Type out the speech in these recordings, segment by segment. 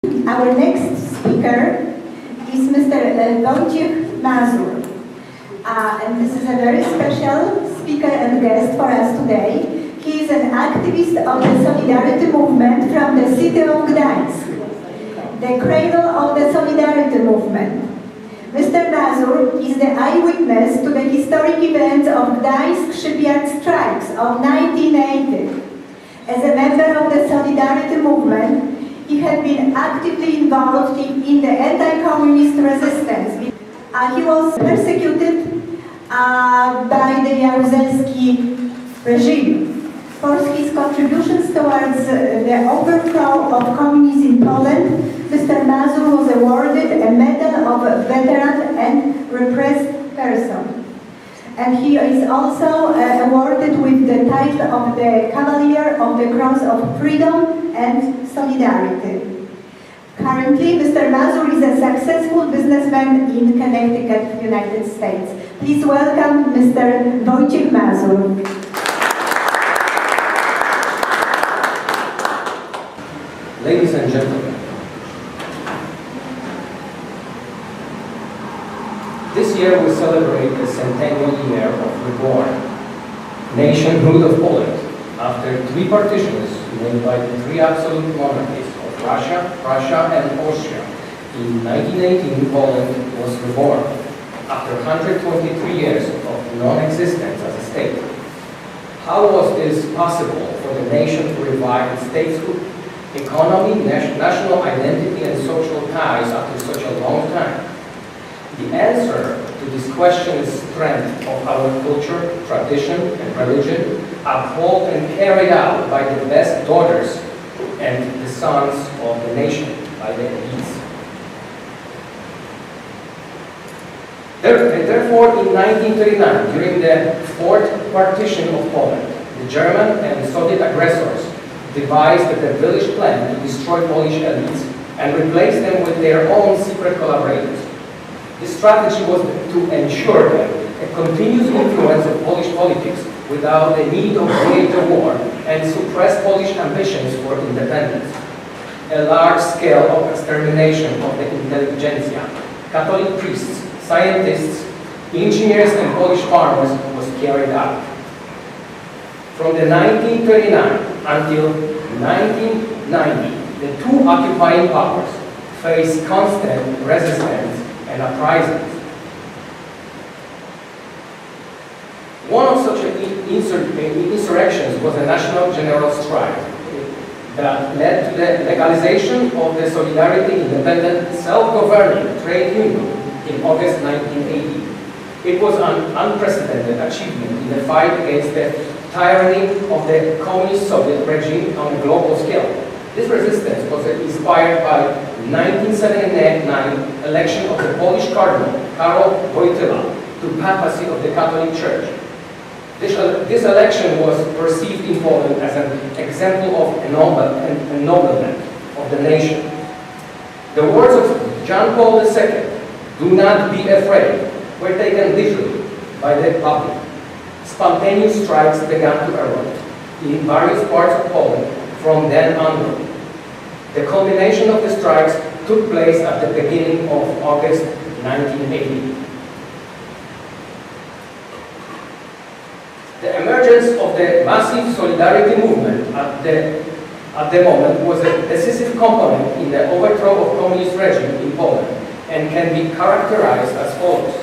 Our next speaker is Mr. Wojciech Mazur. And this is a very special speaker and guest for us today. He is an activist of the Solidarity movement from the city of Gdańsk, the cradle of the Solidarity movement. Mr. Mazur is the eyewitness to the historic events of Gdańsk shipyard strikes of 1980. As a member of the Solidarity movement, he had been actively involved in the anti-communist resistance. He was persecuted by the Jaruzelski regime. For his contributions towards the overthrow of communism in Poland, Mr. Mazur was awarded a Medal of Veteran and Repressed Person. And he is also awarded with the title of the Cavalier of the Cross of Freedom and Solidarity. Currently, Mr. Mazur is a successful businessman in Connecticut, United States. Please welcome Mr. Wojciech Mazur. Ladies and gentlemen, this year we celebrate the centennial year of Reborn, nationhood of Poland, after three partitions made by the three absolute monarchies of Russia, and Austria. In 1918, Poland was reborn, after 123 years of non-existence as a state. How was this possible for the nation to revive its statehood, economy, national identity, and social ties after such a long time? The answer to this question is strength of our culture, tradition, and religion, upheld and carried out by the best daughters and the sons of the nation, by the elites. Therefore, in 1939, during the fourth partition of Poland, the German and Soviet aggressors devised the devilish plan to destroy Polish elites and replace them with their own secret collaborators. This strategy was to ensure them a continuous influence of Polish politics without the need of greater war and suppress Polish ambitions for independence. A large scale of extermination of the intelligentsia, Catholic priests, scientists, engineers, and Polish farmers was carried out. From the 1939 until 1990, the two occupying powers faced constant resistance and uprisings. One of such insurrections was a national general strike that led to the legalization of the Solidarity Independent Self-Governing Trade Union in August 1980. It was an unprecedented achievement in the fight against the tyranny of the communist Soviet regime on a global scale. This resistance was inspired by 1979 election of the Polish Cardinal Karol Wojtyła to papacy of the Catholic Church. This election was perceived in Poland as an example of ennoblement of the nation. The words of John Paul II, "Do not be afraid," were taken literally by the public. Spontaneous strikes began to erupt in various parts of Poland from then onward. The culmination of the strikes took place at the beginning of August 1980. The emergence of the massive solidarity movement at the moment was a decisive component in the overthrow of communist regime in Poland and can be characterized as follows.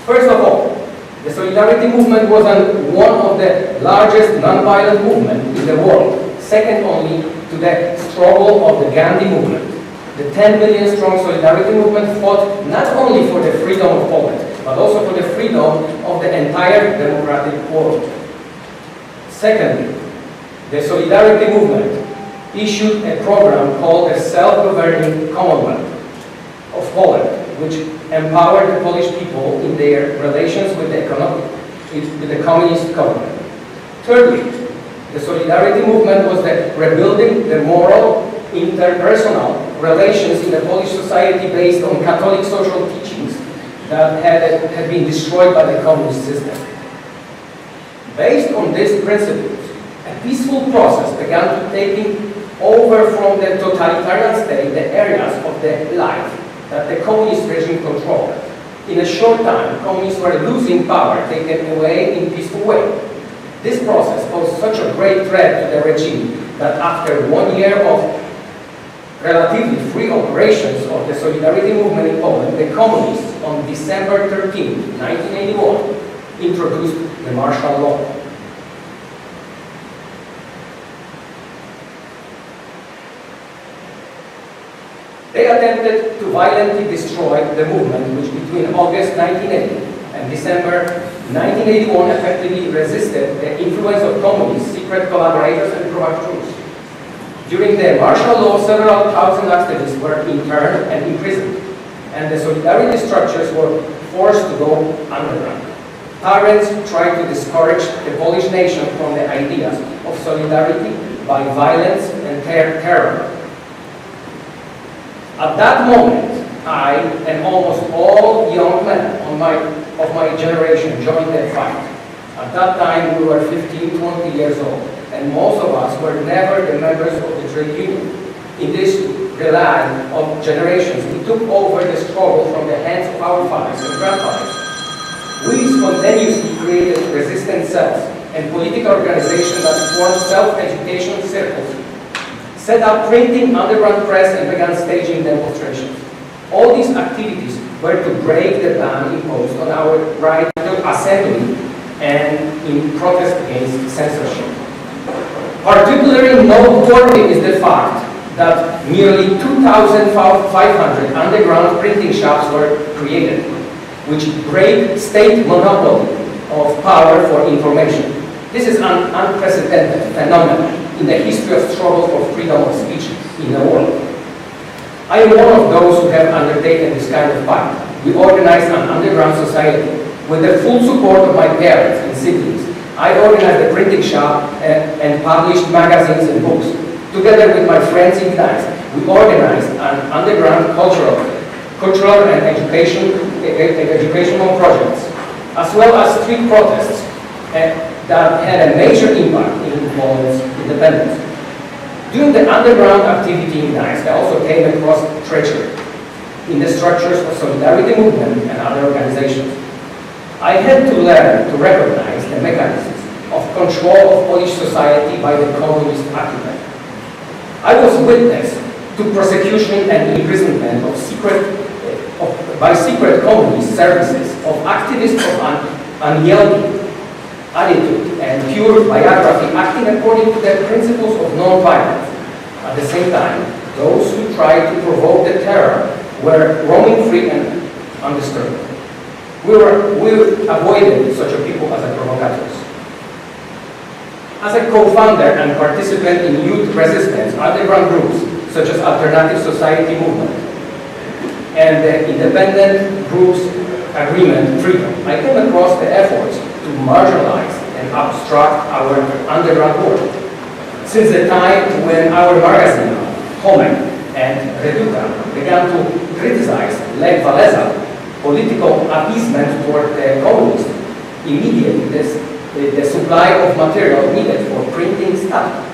First of all, the Solidarity movement was one of the largest non-violent movements in the world, second only to the struggle of the Gandhi movement. The 10 million strong Solidarity movement fought not only for the freedom of Poland, but also for the freedom of the entire democratic world. Secondly, the Solidarity movement issued a program called the Self-Governing Commonwealth of Poland, which empowered the Polish people in their relations with the communist government. Thirdly, the Solidarity movement was rebuilding the moral, interpersonal relations in the Polish society based on Catholic social teachings that had been destroyed by the communist system. Based on these principles, a peaceful process began to take over from the totalitarian state the areas of the life that the communist regime controlled. In a short time, communists were losing power, taken away in peaceful way. This process posed such a great threat to the regime that after 1 year of relatively free operations of the Solidarity movement in Poland, the communists on December 13, 1981, introduced the martial law. They attempted to violently destroy the movement, which between August 1980 and December 1981 effectively resisted the influence of communists, secret collaborators, and provocateurs. During the martial law, several thousand activists were interned and imprisoned, and the solidarity structures were forced to go underground. Tyrants tried to discourage the Polish nation from the ideas of solidarity by violence and terror. At that moment, I and almost all young men of my generation joined that fight. At that time, we were 15, 20 years old, and most of us were never the members of the trade union. In this relay of generations, we took over the struggle from the hands of our fathers and grandfathers. We spontaneously created resistance cells and political organizations that formed self-education circles, set up printing underground press, and began staging demonstrations. All these activities were to break the ban imposed on our right to assembly and in protest against censorship. Particularly noteworthy is the fact that nearly 2,500 underground printing shops were created, which break state monopoly of power for information. This is an unprecedented phenomenon in the history of struggle for freedom of speech in the world. I am one of those who have undertaken this kind of fight. We organized an underground society with the full support of my parents and siblings. I organized a printing shop and published magazines and books. Together with my friends in Gdańsk, we organized an underground cultural and educational projects, as well as street protests that had a major impact in Poland's independence. During the underground activity in Gdańsk, I also came across treachery in the structures of Solidarity movement and other organizations. I had to learn to recognize the mechanisms of control of Polish society by the communist occupant. I was witness to prosecution and imprisonment by secret communist services of activists of unyielding attitude and pure biography acting according to the principles of non-violence. At the same time, those who tried to provoke the terror were roaming free and undisturbed. We avoided such a people as provocateurs. As a co-founder and participant in youth resistance underground groups such as Alternative Society Movement and the independent groups Agreement Freedom, I came across the efforts to marginalize and obstruct our underground world. Since the time when our magazine, Homek and Reduka, began to criticize Lech Walesa, political appeasement toward the communists, immediately the supply of material needed for printing stopped.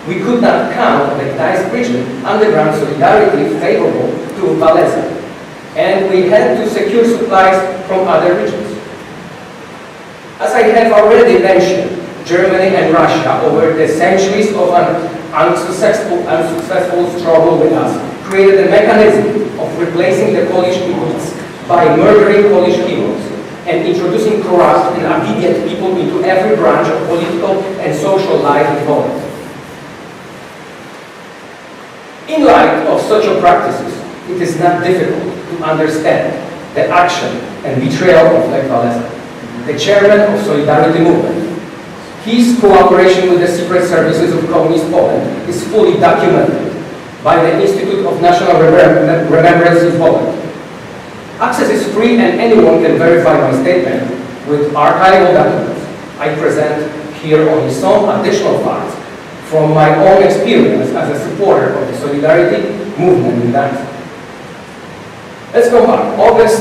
We could not count on the Gdańsk region underground solidarity favorable to Walesa, and we had to secure supplies from other regions. As I have already mentioned, Germany and Russia, over the centuries of an unsuccessful struggle with us, created a mechanism of replacing the Polish elites by murdering Polish heroes and introducing corrupt and obedient people into every branch of political and social life in Poland. In light of such practices, it is not difficult to understand the action and betrayal of Lech Walesa, the chairman of Solidarity movement. His cooperation with the secret services of Communist Poland is fully documented by the Institute of National Remembrance in Poland. Access is free and anyone can verify my statement with archival documents. I present here only some additional facts from my own experience as a supporter of the Solidarity movement in Gdańsk. Let's go back. August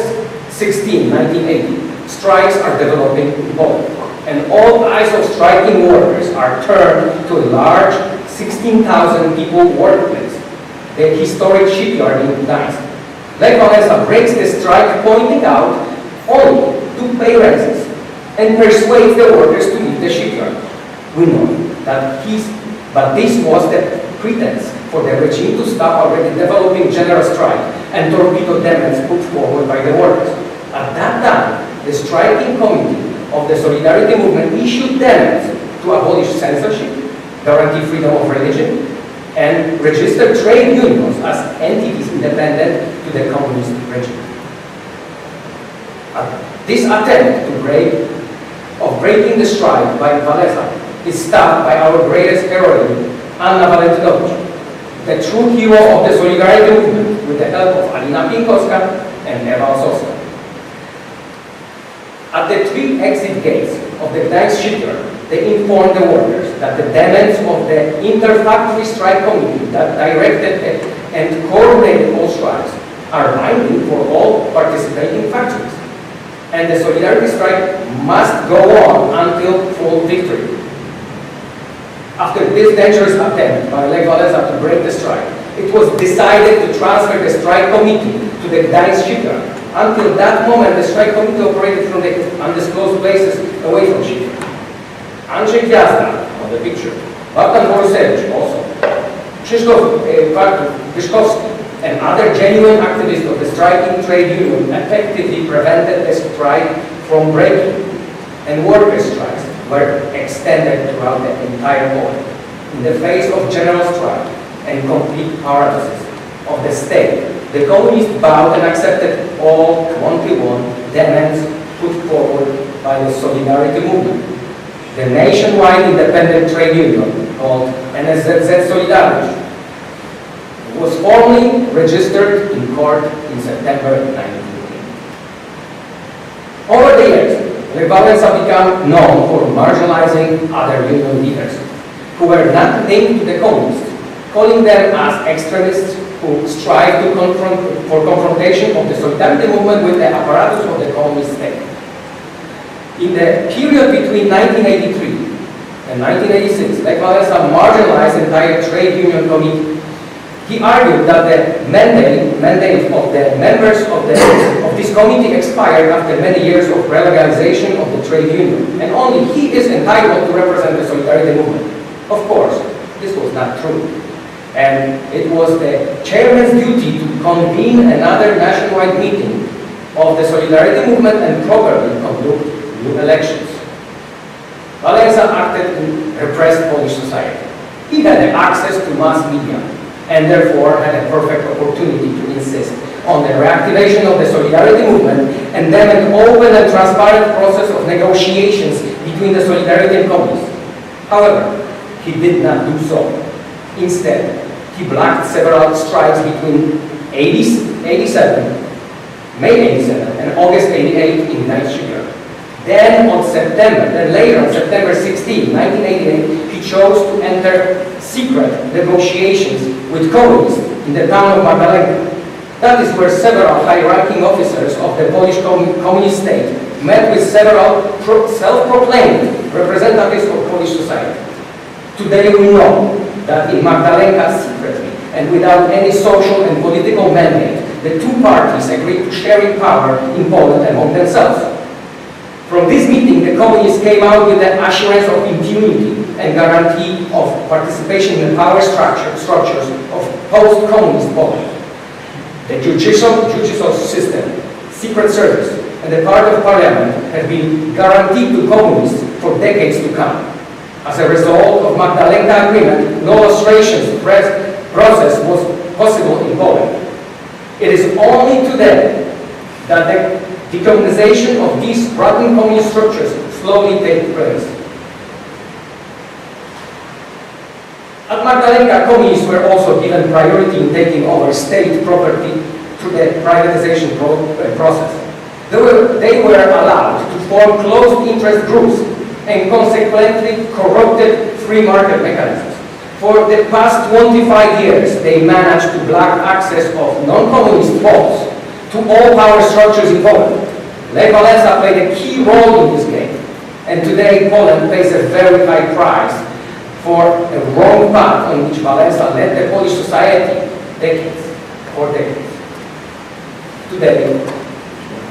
16, 1980. Strikes are developing in Poland, and all eyes of striking workers are turned to a large 16,000 people workplace, the historic shipyard in Gdańsk. Lech Wałęsa breaks the strike, pointing out only to pay raises and persuades the workers to leave the shipyard. We know that but this was the pretense for the regime to stop already developing general strike and torpedo demands put forward by the workers. At that time, the striking committee of the Solidarity Movement issued demands to abolish censorship, guarantee freedom of religion, and register trade unions as entities independent to the communist regime. This attempt of breaking the strike by Wałęsa is stopped by our greatest heroine, Anna Walentinowicz, the true hero of the Solidarity Movement, with the help of Alina Pinkowska and Ewa Osowska. At the 3 exit gates of the Gdańsk shipyard, they informed the workers that the demands of the Inter-Factory Strike Committee that directed and coordinated all strikes are binding for all participating factories. And the solidarity strike must go on until full victory. After this dangerous attempt by Lech Wałęsa to break the strike, it was decided to transfer the strike committee to the Gdańsk shipyard. Until that moment, the strike committee operated from the undisclosed places away from shipyard. Andrzej Gwiazda on the picture, Bogdan Borusewicz also, Krzysztof Wyszkowski, and other genuine activists of the striking trade union effectively prevented the strike from breaking, and workers' strikes were extended throughout the entire Poland. In the face of general strike and complete paralysis of the state, the communists bowed and accepted all 21 demands put forward by the Solidarity Movement. The nationwide independent trade union, called NSZZ Solidarność, was formally registered in court in September 1915. Over the years, Lech Wałęsa became known for marginalizing other union leaders who were not linked to the communists, calling them as extremists who strive for confrontation of the Solidarity Movement with the apparatus of the communist state. In the period between 1983 and 1986, Lech Wałęsa marginalized the entire trade union committee. He argued that the mandate of the members of this committee expired after many years of relegalization of the trade union, and only he is entitled to represent the Solidarity Movement. Of course, this was not true. And it was the chairman's duty to convene another nationwide meeting of the Solidarity Movement and properly conduct new elections. Wałęsa acted in repressed Polish society. He had access to mass media and therefore had a perfect opportunity to insist on the reactivation of the Solidarity Movement and then an open and transparent process of negotiations between the Solidarity and Communists. However, he did not do so. Instead, he blocked several strikes between May 87 and August 88 in Gdańsk shipyard. Then later on September 16, 1988, he chose to enter secret negotiations with communists in the town of Magdalena. That is where several high-ranking officers of the Polish communist state met with several self-proclaimed representatives of Polish society. Today we know that in Magdalena, secretly and without any social and political mandate, the two parties agreed to sharing power in Poland among themselves. From this meeting, the communists came out with the assurance of impunity and guarantee of participation in the power structures of post-communist Poland. The judicial system, secret service, and the part of parliament have been guaranteed to communists for decades to come. As a result of Magdalena Agreement, no illustrations process was possible in Poland. It is only today that the decommunization of these rotten communist structures slowly takes place. At Magdalena, communists were also given priority in taking over state property through the privatization process. They were allowed to form closed interest groups and consequently corrupted free market mechanisms. For the past 25 years, they managed to block access of non-communist Poles to all power structures in Poland. Lech Wałęsa played a key role in this game, and today Poland pays a very high price for a wrong path on which Wałęsa led the Polish society for decades. Today,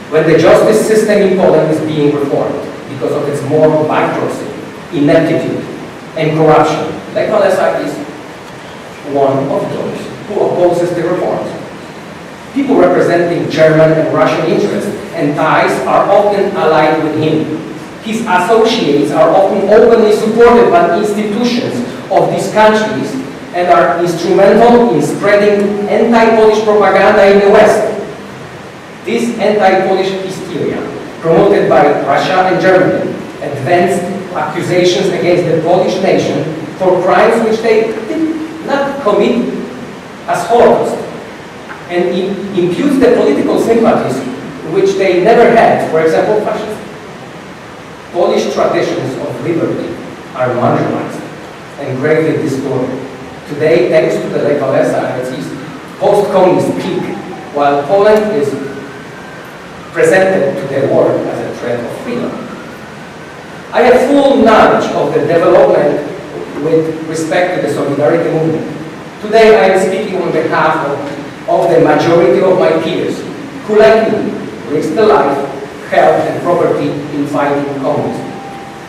when the justice system in Poland is being reformed because of its moral bankruptcy, ineptitude, and corruption, Lech Wałęsa is one of those who opposes the reforms. People representing German and Russian interests and ties are often allied with him. His associates are often openly supported by institutions of these countries and are instrumental in spreading anti-Polish propaganda in the West. This anti-Polish hysteria, promoted by Russia and Germany, advanced accusations against the Polish nation for crimes which they did not commit as Holocaust, and imputes the political sympathies which they never had, for example, fascism. Polish traditions of liberty are marginalized and gravely distorted. Today, thanks to the Lech Wałęsa and its post-communist peak, while Poland is presented to the world as a threat of freedom. I have full knowledge of the development with respect to the Solidarity movement. Today, I am speaking on behalf of the majority of my peers who, like me, risked their life, health, and property in fighting communism.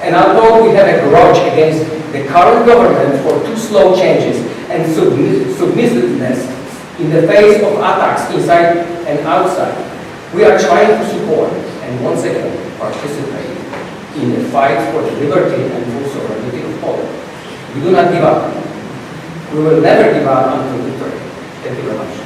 And although we have a grudge against the current government for too slow changes and submissiveness in the face of attacks inside and outside, we are trying to support and once again participate in the fight for the liberty and full sovereignty of Poland. We do not give up. We will never give up until victory. Thank you very much.